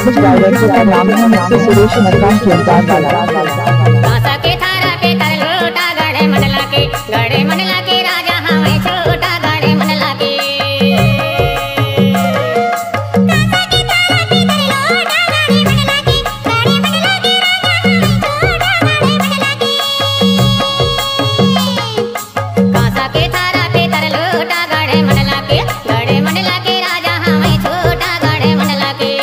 Music director का नाम है मिस्टर सुरेश मरकाम केदार वाला। कांसा के थारा पे कर लोटा गड़े मंडला के राजा हमें छोटा गड़े मंडला के कांसा के थारा पे कर लोटा गड़े मंडला के राजा हमें छोटा गड़े मंडला के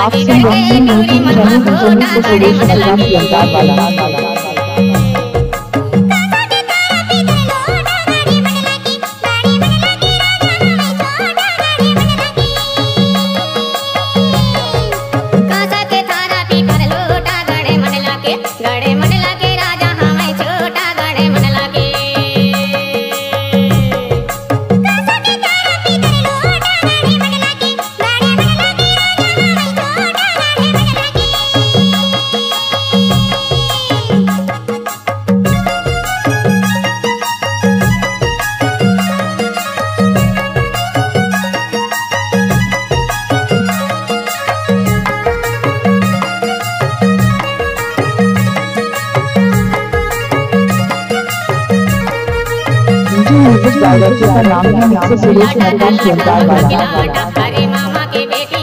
आप सुन रहे हैं YouTube channel mister Suresh Markam Kedar वाला। म्यूजिक डायरेक्टर का नाम है मिस्टर सुरेश मरकाम केदार वाला। मामा के बेटी